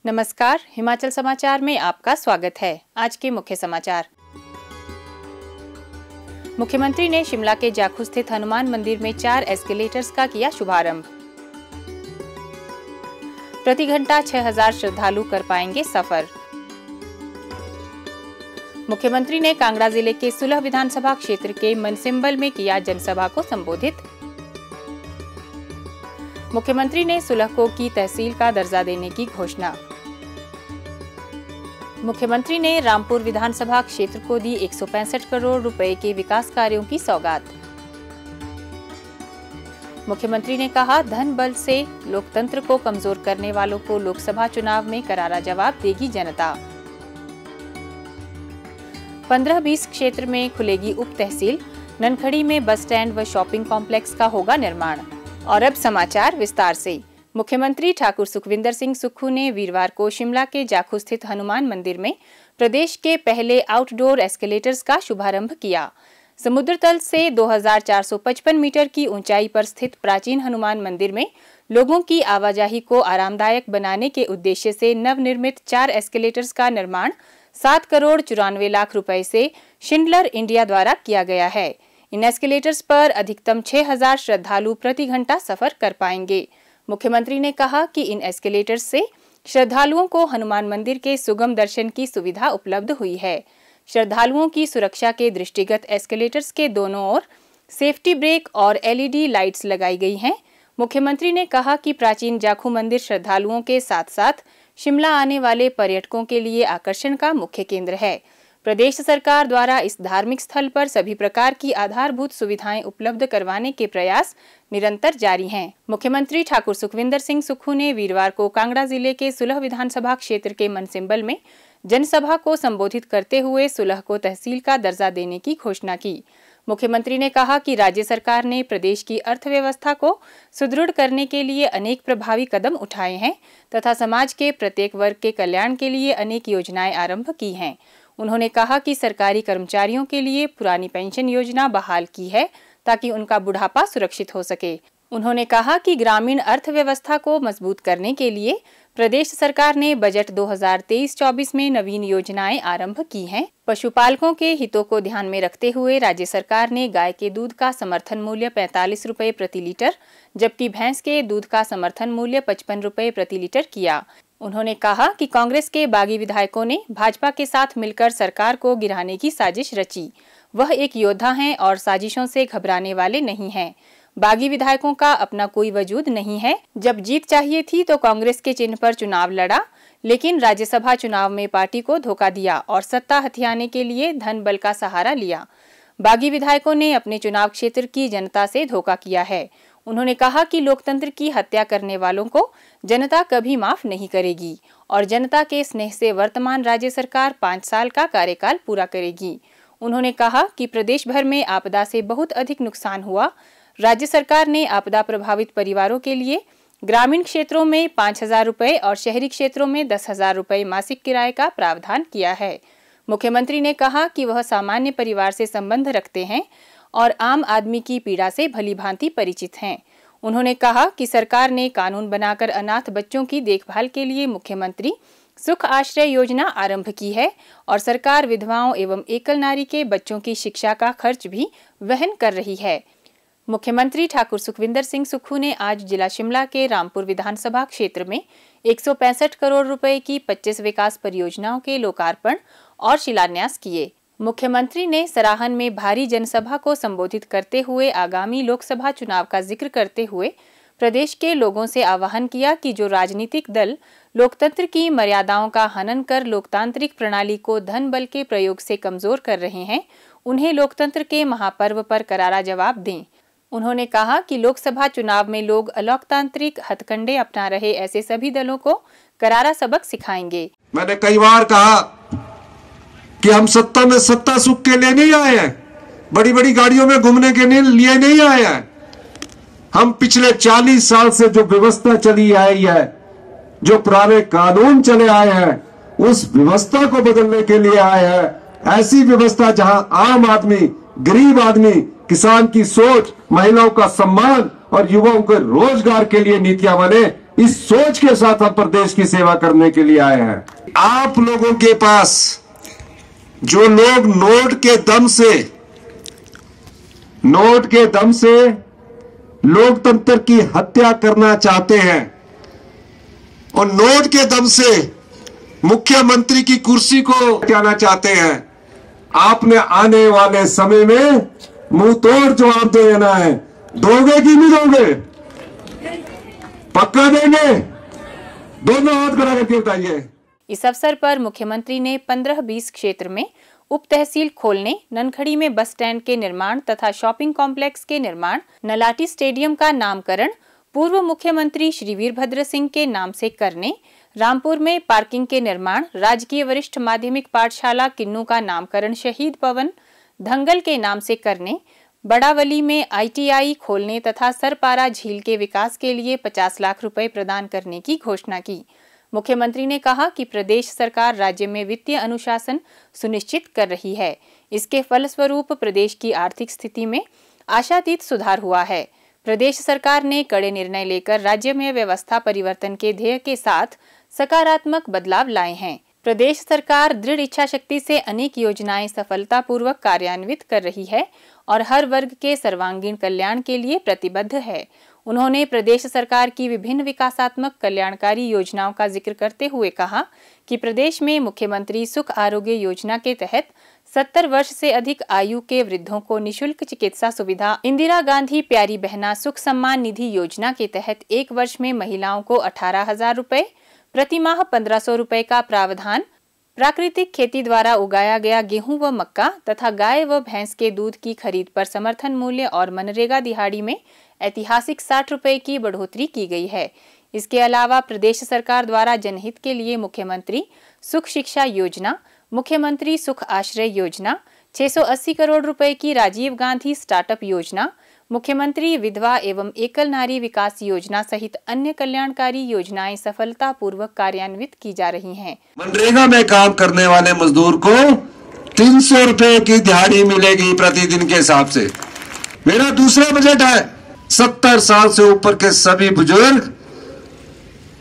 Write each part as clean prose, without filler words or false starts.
नमस्कार, हिमाचल समाचार में आपका स्वागत है। आज के मुख्य समाचार। मुख्यमंत्री ने शिमला के जाखू स्थित हनुमान मंदिर में 4 एस्केलेटर्स का किया शुभारंभ। प्रति घंटा 6000 श्रद्धालु कर पाएंगे सफर। मुख्यमंत्री ने कांगड़ा जिले के सुलह विधानसभा क्षेत्र के मनसिम्बल में किया जनसभा को संबोधित। मुख्यमंत्री ने सुलह को की तहसील का दर्जा देने की घोषणा। मुख्यमंत्री ने रामपुर विधानसभा क्षेत्र को दी 165 करोड़ रुपए के विकास कार्यों की सौगात। मुख्यमंत्री ने कहा, धन बल से लोकतंत्र को कमजोर करने वालों को लोकसभा चुनाव में करारा जवाब देगी जनता। 15-20 क्षेत्र में खुलेगी उप तहसील। ननखड़ी में बस स्टैंड व शॉपिंग कॉम्प्लेक्स का होगा निर्माण। और अब समाचार विस्तार से। मुख्यमंत्री ठाकुर सुखविंदर सिंह सुक्खू ने वीरवार को शिमला के जाखू स्थित हनुमान मंदिर में प्रदेश के पहले आउटडोर एस्केलेटर्स का शुभारंभ किया। समुद्र तल से 2455 मीटर की ऊंचाई पर स्थित प्राचीन हनुमान मंदिर में लोगों की आवाजाही को आरामदायक बनाने के उद्देश्य से नवनिर्मित 4 एस्केलेटर्स का निर्माण 7 करोड़ 94 लाख रुपए से शिंडलर इंडिया द्वारा किया गया है। इन एस्केलेटर्स पर अधिकतम 6000 श्रद्धालु प्रति घंटा सफर कर पाएंगे। मुख्यमंत्री ने कहा कि इन एस्केलेटर्स से श्रद्धालुओं को हनुमान मंदिर के सुगम दर्शन की सुविधा उपलब्ध हुई है। श्रद्धालुओं की सुरक्षा के दृष्टिगत एस्केलेटर्स के दोनों ओर सेफ्टी ब्रेक और LED लाइट्स लगाई गई हैं। मुख्यमंत्री ने कहा कि प्राचीन जाखू मंदिर श्रद्धालुओं के साथ साथ शिमला आने वाले पर्यटकों के लिए आकर्षण का मुख्य केंद्र है। प्रदेश सरकार द्वारा इस धार्मिक स्थल पर सभी प्रकार की आधारभूत सुविधाएं उपलब्ध करवाने के प्रयास निरंतर जारी हैं। मुख्यमंत्री ठाकुर सुखविंदर सिंह सुक्खू ने वीरवार को कांगड़ा जिले के सुलह विधानसभा क्षेत्र के मनसिम्बल में जनसभा को संबोधित करते हुए सुलह को तहसील का दर्जा देने की घोषणा की। मुख्यमंत्री ने कहा कि राज्य सरकार ने प्रदेश की अर्थव्यवस्था को सुदृढ़ करने के लिए अनेक प्रभावी कदम उठाए हैं तथा समाज के प्रत्येक वर्ग के कल्याण के लिए अनेक योजनाएं आरंभ की हैं। उन्होंने कहा कि सरकारी कर्मचारियों के लिए पुरानी पेंशन योजना बहाल की है ताकि उनका बुढ़ापा सुरक्षित हो सके। उन्होंने कहा कि ग्रामीण अर्थव्यवस्था को मजबूत करने के लिए प्रदेश सरकार ने बजट 2023-24 में नवीन योजनाएं आरंभ की हैं। पशुपालकों के हितों को ध्यान में रखते हुए राज्य सरकार ने गाय के दूध का समर्थन मूल्य 45 रुपए प्रति लीटर जबकि भैंस के दूध का समर्थन मूल्य 55 रुपए प्रति लीटर किया। उन्होंने कहा कि कांग्रेस के बागी विधायकों ने भाजपा के साथ मिलकर सरकार को गिराने की साजिश रची। वह एक योद्धा हैं और साजिशों से घबराने वाले नहीं हैं। बागी विधायकों का अपना कोई वजूद नहीं है। जब जीत चाहिए थी तो कांग्रेस के चिन्ह पर चुनाव लड़ा, लेकिन राज्यसभा चुनाव में पार्टी को धोखा दिया और सत्ता हथियाने के लिए धन बल का सहारा लिया। बागी विधायकों ने अपने चुनाव क्षेत्र की जनता से धोखा किया है। उन्होंने कहा कि लोकतंत्र की हत्या करने वालों को जनता कभी माफ नहीं करेगी और जनता के स्नेह से वर्तमान राज्य सरकार 5 साल का कार्यकाल पूरा करेगी। उन्होंने कहा कि प्रदेश भर में आपदा से बहुत अधिक नुकसान हुआ। राज्य सरकार ने आपदा प्रभावित परिवारों के लिए ग्रामीण क्षेत्रों में 5000 रुपए और शहरी क्षेत्रों में 10,000 रुपए मासिक किराए का प्रावधान किया है। मुख्यमंत्री ने कहा कि वह सामान्य परिवार से संबंध रखते हैं और आम आदमी की पीड़ा से भलीभांति परिचित हैं। उन्होंने कहा कि सरकार ने कानून बनाकर अनाथ बच्चों की देखभाल के लिए मुख्यमंत्री सुख आश्रय योजना आरंभ की है और सरकार विधवाओं एवं एकल नारी के बच्चों की शिक्षा का खर्च भी वहन कर रही है। मुख्यमंत्री ठाकुर सुखविंदर सिंह सुक्खू ने आज जिला शिमला के रामपुर विधानसभा क्षेत्र में 165 करोड़ रुपए की 25 विकास परियोजनाओं के लोकार्पण और शिलान्यास किए। मुख्यमंत्री ने सराहन में भारी जनसभा को संबोधित करते हुए आगामी लोकसभा चुनाव का जिक्र करते हुए प्रदेश के लोगों से आह्वान किया कि जो राजनीतिक दल लोकतंत्र की मर्यादाओं का हनन कर लोकतांत्रिक प्रणाली को धन बल के प्रयोग से कमजोर कर रहे हैं, उन्हें लोकतंत्र के महापर्व पर करारा जवाब दें। उन्होंने कहा कि लोकसभा चुनाव में लोग अलोकतांत्रिक हथकंडे अपना रहे ऐसे सभी दलों को करारा सबक सिखाएंगे। मैंने कई बार कहा कि हम सत्ता में सत्ता सुख के लिए नहीं आए हैं, बड़ी बड़ी गाड़ियों में घूमने के लिए नहीं आए हैं। हम पिछले 40 साल से जो व्यवस्था चली आई है, जो पुराने कानून चले आए हैं, उस व्यवस्था को बदलने के लिए आए हैं। ऐसी व्यवस्था जहां आम आदमी, गरीब आदमी, किसान की सोच, महिलाओं का सम्मान और युवाओं के रोजगार के लिए नीतियां बने, इस सोच के साथ हम प्रदेश की सेवा करने के लिए आए हैं। आप लोगों के पास जो लोग नोट के दम से लोकतंत्र की हत्या करना चाहते हैं और नोट के दम से मुख्यमंत्री की कुर्सी को हटाना चाहते हैं, आपने आने वाले समय में मुंह तोड़ जवाब देना है। दोगे कि नहीं दोगे? पक्का देंगे? दोनों हाथ खड़ा करके बताइए। इस अवसर पर मुख्यमंत्री ने 15-20 क्षेत्र में उप तहसील खोलने, ननखड़ी में बस स्टैंड के निर्माण तथा शॉपिंग कॉम्प्लेक्स के निर्माण, नलाटी स्टेडियम का नामकरण पूर्व मुख्यमंत्री श्री वीरभद्र सिंह के नाम से करने, रामपुर में पार्किंग के निर्माण, राजकीय वरिष्ठ माध्यमिक पाठशाला किन्नू का नामकरण शहीद भवन धंगल के नाम से करने, बड़ावली में ITI खोलने तथा सरपारा झील के विकास के लिए 50 लाख रुपए प्रदान करने की घोषणा की। मुख्यमंत्री ने कहा कि प्रदेश सरकार राज्य में वित्तीय अनुशासन सुनिश्चित कर रही है। इसके फलस्वरूप प्रदेश की आर्थिक स्थिति में आशातीत सुधार हुआ है। प्रदेश सरकार ने कड़े निर्णय लेकर राज्य में व्यवस्था परिवर्तन के ध्येय के साथ सकारात्मक बदलाव लाए हैं। प्रदेश सरकार दृढ़ इच्छा शक्ति से अनेक योजनाएं सफलतापूर्वक कार्यान्वित कर रही है और हर वर्ग के सर्वांगीण कल्याण के लिए प्रतिबद्ध है। उन्होंने प्रदेश सरकार की विभिन्न विकासात्मक कल्याणकारी योजनाओं का जिक्र करते हुए कहा कि प्रदेश में मुख्यमंत्री सुख आरोग्य योजना के तहत 70 वर्ष से अधिक आयु के वृद्धों को निशुल्क चिकित्सा सुविधा, इंदिरा गांधी प्यारी बहना सुख सम्मान निधि योजना के तहत 1 वर्ष में महिलाओं को 18,000 रुपए, प्रति माह 1,500 रुपए का प्रावधान, प्राकृतिक खेती द्वारा उगाया गया गेहूं व मक्का तथा गाय व भैंस के दूध की खरीद पर समर्थन मूल्य और मनरेगा दिहाड़ी में ऐतिहासिक 60 रुपए की बढ़ोतरी की गई है। इसके अलावा प्रदेश सरकार द्वारा जनहित के लिए मुख्यमंत्री सुख शिक्षा योजना, मुख्यमंत्री सुख आश्रय योजना, 680 करोड़ रुपए की राजीव गांधी स्टार्टअप योजना, मुख्यमंत्री विधवा एवं एकल नारी विकास योजना सहित अन्य कल्याणकारी योजनाएं सफलतापूर्वक कार्यान्वित की जा रही हैं। मनरेगा में काम करने वाले मजदूर को 300 रुपए की दिहाड़ी मिलेगी प्रतिदिन के हिसाब से। मेरा दूसरा बजट है 70 साल से ऊपर के सभी बुजुर्ग,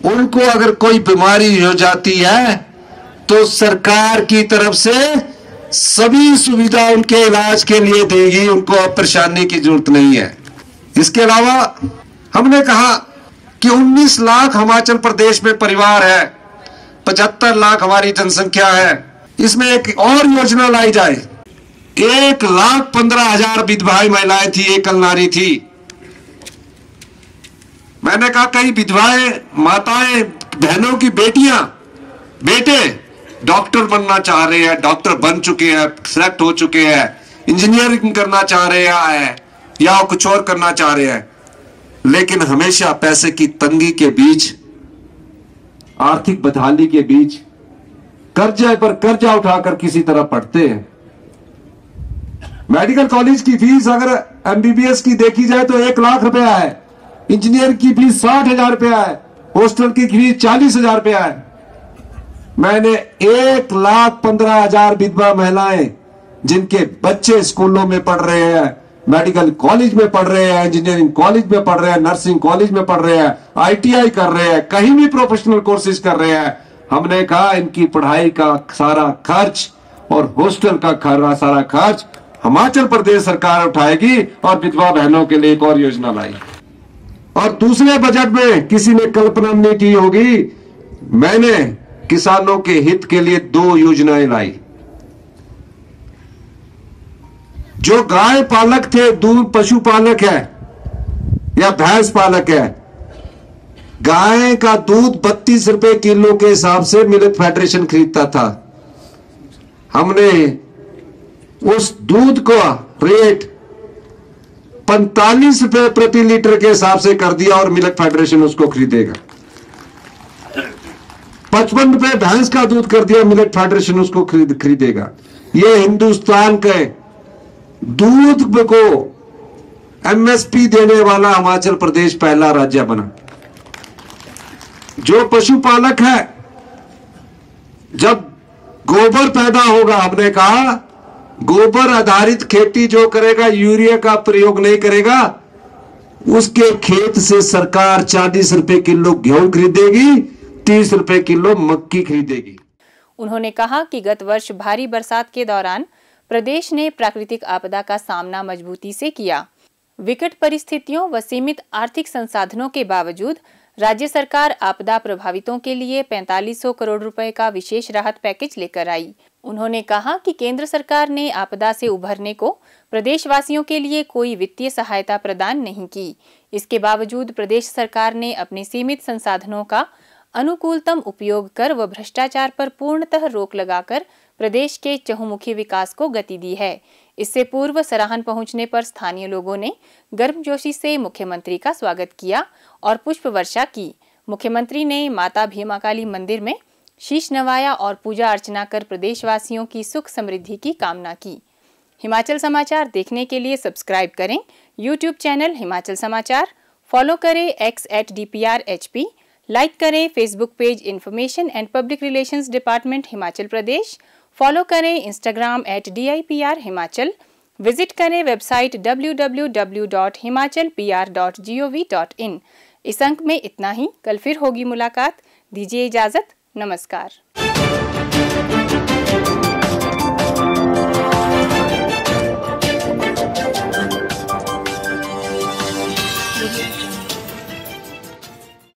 उनको अगर कोई बीमारी हो जाती है तो सरकार की तरफ से सभी सुविधा उनके इलाज के लिए देगी, उनको अब परेशानी की जरूरत नहीं है। इसके अलावा हमने कहा कि 19 लाख हिमाचल प्रदेश में परिवार है, 75 लाख हमारी जनसंख्या है, इसमें एक और योजना लाई जाए। 1,15,000 विधवाएं महिलाएं थी, एकल नारी थी। मैंने कहा कई विधवाएं माताएं, बहनों की बेटियां, बेटे डॉक्टर बनना चाह रहे हैं, डॉक्टर बन चुके हैं, सिलेक्ट हो चुके हैं, इंजीनियरिंग करना चाह रहे हैं या कुछ और करना चाह रहे हैं, लेकिन हमेशा पैसे की तंगी के बीच, आर्थिक बदहाली के बीच कर्जा पर कर्जा उठाकर किसी तरह पढ़ते हैं। मेडिकल कॉलेज की फीस अगर MBBS की देखी जाए तो 1 लाख रुपया है, इंजीनियर की फीस 60,000 रुपया है, हॉस्टल की फीस 40,000 रुपया है। मैंने 1,15,000 विधवा महिलाएं जिनके बच्चे स्कूलों में पढ़ रहे हैं, मेडिकल कॉलेज में पढ़ रहे हैं, इंजीनियरिंग कॉलेज में पढ़ रहे हैं, नर्सिंग कॉलेज में पढ़ रहे हैं, ITI कर रहे हैं, कहीं भी प्रोफेशनल कोर्सेज कर रहे हैं, हमने कहा इनकी पढ़ाई का सारा खर्च और हॉस्टल का सारा खर्च हिमाचल प्रदेश सरकार उठाएगी और विधवा बहनों के लिए एक और योजना लाई। और दूसरे बजट में किसी ने कल्पना नहीं की होगी, मैंने किसानों के हित के लिए 2 योजनाएं लाई। जो गाय पालक थे, दूध पशु पालक है या भैंस पालक है, गाय का दूध 32 रुपए किलो के हिसाब से मिल्क फेडरेशन खरीदता था। हमने उस दूध को रेट 45 रुपए प्रति लीटर के हिसाब से कर दिया और मिल्क फेडरेशन उसको खरीदेगा। 55 रुपए भैंस का दूध कर दिया, मिल्क फेडरेशन उसको खरीदेगा। ये हिंदुस्तान के दूध को MSP देने वाला हिमाचल प्रदेश पहला राज्य बना। जो पशुपालक है, जब गोबर पैदा होगा, हमने कहा गोबर आधारित खेती जो करेगा, यूरिया का प्रयोग नहीं करेगा, उसके खेत से सरकार 40 रुपए किलो गेहूं खरीदेगी, 30 रुपए किलो मक्की खरीदेगी। उन्होंने कहा कि गत वर्ष भारी बरसात के दौरान प्रदेश ने प्राकृतिक आपदा का सामना मजबूती से किया। विकट परिस्थितियों व सीमित आर्थिक संसाधनों के बावजूद राज्य सरकार आपदा प्रभावितों के लिए 4500 करोड़ रुपए का विशेष राहत पैकेज लेकर आई। उन्होंने कहा कि केंद्र सरकार ने आपदा से उभरने को प्रदेशवासियों के लिए कोई वित्तीय सहायता प्रदान नहीं की। इसके बावजूद प्रदेश सरकार ने अपने सीमित संसाधनों का अनुकूलतम उपयोग कर व भ्रष्टाचार पर पूर्णतः रोक लगाकर प्रदेश के चहुमुखी विकास को गति दी है। इससे पूर्व सराहन पहुंचने पर स्थानीय लोगों ने गर्मजोशी से मुख्यमंत्री का स्वागत किया और पुष्प वर्षा की। मुख्यमंत्री ने माता भीमाकाली मंदिर में शीश नवाया और पूजा अर्चना कर प्रदेशवासियों की सुख समृद्धि की कामना की। हिमाचल समाचार देखने के लिए सब्सक्राइब करें यूट्यूब चैनल हिमाचल समाचार, फॉलो करें x@DPRHP, लाइक करें Facebook page information and public relations department Himachal Pradesh, follow करें इंस्टाग्राम @DIPR हिमाचल, विजिट करें वेबसाइट www.himachalpr.gov.in। इस अंक में इतना ही, कल फिर होगी मुलाकात। दीजिए इजाजत, नमस्कार।